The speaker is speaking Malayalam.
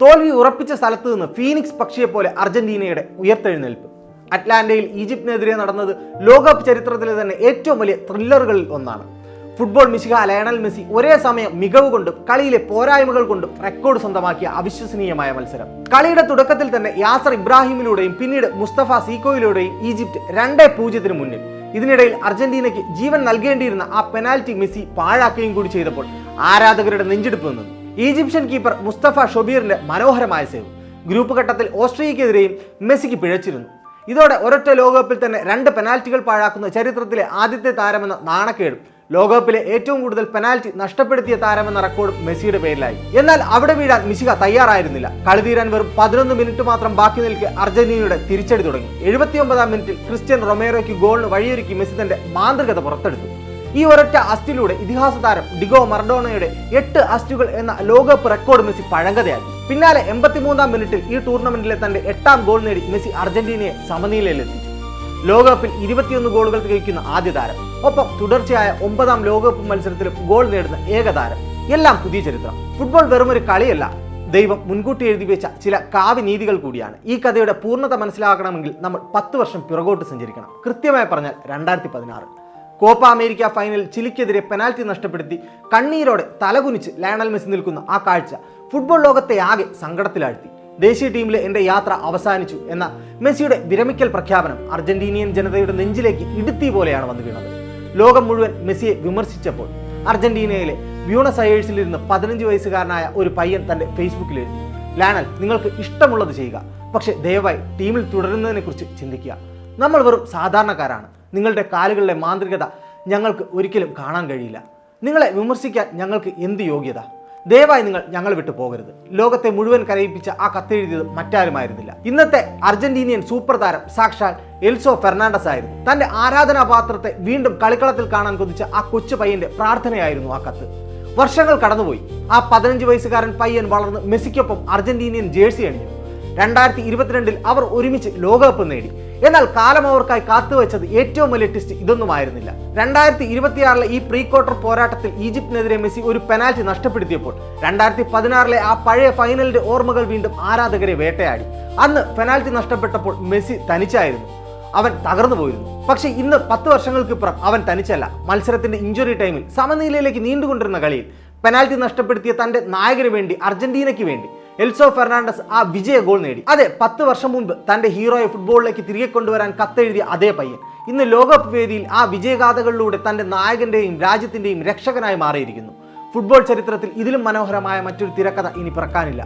തോൽവി ഉറപ്പിച്ച സ്ഥലത്ത് നിന്ന് ഫീനിക്സ് പക്ഷിയെ പോലെ അർജന്റീനയുടെ ഉയർത്തെഴുന്നേൽപ്പ്. അറ്റ്ലാന്റയിൽ ഈജിപ്തിനെതിരെ നടന്നത് ലോകകപ്പ് ചരിത്രത്തിലെ തന്നെ ഏറ്റവും വലിയ ത്രില്ലറുകളിൽ ഒന്നാണ്. ഫുട്ബോൾ മിശിഹ ലയണൽ മെസ്സി ഒരേ സമയം മികവ് കൊണ്ടും കളിയിലെ പോരായ്മകൾ കൊണ്ടും റെക്കോർഡ് സ്വന്തമാക്കിയ അവിശ്വസനീയമായ മത്സരം. കളിയുടെ തുടക്കത്തിൽ തന്നെ യാസർ ഇബ്രാഹിമിലൂടെയും പിന്നീട് മുസ്തഫ സീക്കോയിലൂടെയും ഈജിപ്ത് 2-0 മുന്നിൽ. ഇതിനിടയിൽ അർജന്റീനയ്ക്ക് ജീവൻ നൽകേണ്ടിയിരുന്ന ആ പെനാൽറ്റി മെസ്സി പാഴാക്കുകയും കൂടി ചെയ്തപ്പോൾ ആരാധകരുടെ നെഞ്ചെടുപ്പ് നിന്നു. ഈജിപ്ഷ്യൻ കീപ്പർ മുസ്തഫ ഷൊബീറിന്റെ മനോഹരമായ സേവ്. ഗ്രൂപ്പ് ഘട്ടത്തിൽ ഓസ്ട്രിയക്കെതിരെയും മെസ്സിക്ക് പിഴച്ചിരുന്നു. ഇതോടെ ഒരൊറ്റ ലോകകപ്പിൽ തന്നെ 2 പെനാൽറ്റികൾ പാഴാക്കുന്ന ചരിത്രത്തിലെ ആദ്യത്തെ താരമെന്ന നാണക്കേടും ലോകകപ്പിലെ ഏറ്റവും കൂടുതൽ പെനാൽറ്റി നഷ്ടപ്പെടുത്തിയ താരമെന്ന റെക്കോർഡ് മെസ്സിയുടെ പേരിലായി. എന്നാൽ അവിടെ വീഴാൻ മിശിഹ തയ്യാറായിരുന്നില്ല. കളി തീരാൻ വെറും 11 മിനിറ്റ് മാത്രം ബാക്കി നിൽക്കെ അർജന്റീനയുടെ തിരിച്ചടി തുടങ്ങി. 79-ാം മിനിറ്റിൽ ക്രിസ്ത്യൻ റൊമേറോയ്ക്ക് ഗോളിന് വഴിയൊരുക്കി മെസ്സി തന്റെ മാന്ത്രികത പുറത്തെടുത്തു. ഈ ഒരൊറ്റ അസിസ്റ്റിലൂടെ ഇതിഹാസ താരം ഡിഗോ മറഡോണയുടെ 8 അസിസ്റ്റുകൾ എന്ന ലോകകപ്പ് റെക്കോർഡ് മെസ്സി പഴങ്കഥയാക്കി. പിന്നാലെ 83-ാം മിനിറ്റിൽ ഈ ടൂർണമെന്റിലെ തന്റെ 8ാം ഗോൾ നേടി മെസ്സി അർജന്റീനയെ സമനിലയിലെത്തിച്ചു. ലോകകപ്പിൽ 21 ഗോളുകൾ തികയ്ക്കുന്ന ആദ്യ താരം, ഒപ്പം തുടർച്ചയായ 9ാം ലോകകപ്പ് മത്സരത്തിലും ഗോൾ നേടുന്ന ഏക താരം. എല്ലാം പുതിയ ചരിത്രം. ഫുട്ബോൾ വെറുമൊരു കളിയല്ല, ദൈവം മുൻകൂട്ടി എഴുതി വെച്ച ചില കാവ്യനീതികൾ കൂടിയാണ്. ഈ കഥയുടെ പൂർണ്ണത മനസ്സിലാക്കണമെങ്കിൽ നമ്മൾ 10 വർഷം പിറകോട്ട് സഞ്ചരിക്കണം. കൃത്യമായി പറഞ്ഞാൽ 2016 കോപ്പ അമേരിക്ക ഫൈനൽ ചിലിക്കെതിരെ പെനാൽറ്റി നഷ്ടപ്പെടുത്തി കണ്ണീരോടെ തലകുനിച്ച് ലയണൽ മെസ്സി നിൽക്കുന്ന ആ കാഴ്ച ഫുട്ബോൾ ലോകത്തെ ആകെ സങ്കടത്തിലാഴ്ത്തി. ദേശീയ ടീമിലെ എൻ്റെ യാത്ര അവസാനിച്ചു എന്ന മെസ്സിയുടെ വിരമിക്കൽ പ്രഖ്യാപനം അർജന്റീനിയൻ ജനതയുടെ നെഞ്ചിലേക്ക് ഇടുത്തി പോലെയാണ് വന്നു വീണത്. ലോകം മുഴുവൻ മെസ്സിയെ വിമർശിച്ചപ്പോൾ അർജന്റീനയിലെ ബ്യൂണസ് അയേഴ്സിലിരുന്ന് 15 വയസ്സുകാരനായ ഒരു പയ്യൻ തൻ്റെ ഫേസ്ബുക്കിൽ എഴുതി, ലയണൽ, നിങ്ങൾക്ക് ഇഷ്ടമുള്ളത് ചെയ്യുക, പക്ഷേ ദയവായി ടീമിൽ തുടരുന്നതിനെ കുറിച്ച് ചിന്തിക്കുക. നമ്മൾ വെറും സാധാരണക്കാരാണ്. നിങ്ങളുടെ കാലുകളിലെ മാന്ത്രികത ഞങ്ങൾക്ക് ഒരിക്കലും കാണാൻ കഴിയില്ല. നിങ്ങളെ വിമർശിക്കാൻ ഞങ്ങൾക്ക് എന്ത് യോഗ്യത? ദയവായി നിങ്ങൾ ഞങ്ങൾ വിട്ടു പോകരുത്. ലോകത്തെ മുഴുവൻ കരയിപ്പിച്ച ആ കത്തെഴുതിയത് മറ്റാരുമായിരുന്നില്ല, ഇന്നത്തെ അർജന്റീനിയൻ സൂപ്പർ താരം സാക്ഷാൽ എൽസോ ഫെർണാണ്ടസ് ആയിരുന്നു. തന്റെ ആരാധനാപാത്രത്തെ വീണ്ടും കളിക്കളത്തിൽ കാണാൻ കൊതിച്ച ആ കൊച്ചു പയ്യന്റെ പ്രാർത്ഥനയായിരുന്നു ആ കത്ത്. വർഷങ്ങൾ കടന്നുപോയി. ആ 15 വയസ്സുകാരൻ പയ്യൻ വളർന്ന് മെസ്സിക്കൊപ്പം അർജന്റീനിയൻ ജേഴ്സി അണിഞ്ഞു. 2022 അവർ ഒരുമിച്ച് ലോകകപ്പ് നേടി. എന്നാൽ കാലം അവർക്കായി കാത്തുവെച്ചത് ഏറ്റവും വലിയ ടെസ്റ്റ് ഇതൊന്നുമായിരുന്നില്ല. 2026 ഈ പ്രീ ക്വാർട്ടർ പോരാട്ടത്തിൽ ഈജിപ്തിനെതിരെ മെസ്സി ഒരു പെനാൽറ്റി നഷ്ടപ്പെടുത്തിയപ്പോൾ 2016 ആ പഴയ ഫൈനലിന്റെ ഓർമ്മകൾ വീണ്ടും ആരാധകരെ വേട്ടയാടി. അന്ന് പെനാൽറ്റി നഷ്ടപ്പെട്ടപ്പോൾ മെസ്സി തനിച്ചായിരുന്നു. അവൻ തകർന്നു പോയിരുന്നു. പക്ഷേ ഇന്ന് 10 വർഷങ്ങൾക്കിപ്പുറം അവൻ തനിച്ചല്ല. മത്സരത്തിന്റെ ഇഞ്ചുറി ടൈമിൽ സമനിലയിലേക്ക് നീണ്ടുകൊണ്ടിരുന്ന കളിയിൽ പെനാൽറ്റി നഷ്ടപ്പെടുത്തിയ തന്റെ നായകന് വേണ്ടി, അർജന്റീനയ്ക്ക് വേണ്ടി എൽസോ ഫെർണാണ്ടസ് ആ വിജയ ഗോൾ നേടി. അതെ, 10 വർഷം മുൻപ് തന്റെ ഹീറോയെ ഫുട്ബോളിലേക്ക് തിരികെ കൊണ്ടുവരാൻ കത്തെഴുതിയ അതേ പയ്യൻ ഇന്ന് ലോകകപ്പ് വേദിയിൽ ആ വിജയഗാഥകളിലൂടെ തന്റെ നായകന്റെയും രാജ്യത്തിന്റെയും രക്ഷകനായി മാറിയിരിക്കുന്നു. ഫുട്ബോൾ ചരിത്രത്തിൽ ഇതിലും മനോഹരമായ മറ്റൊരു തിരക്കഥ ഇനി പിറക്കാനില്ല.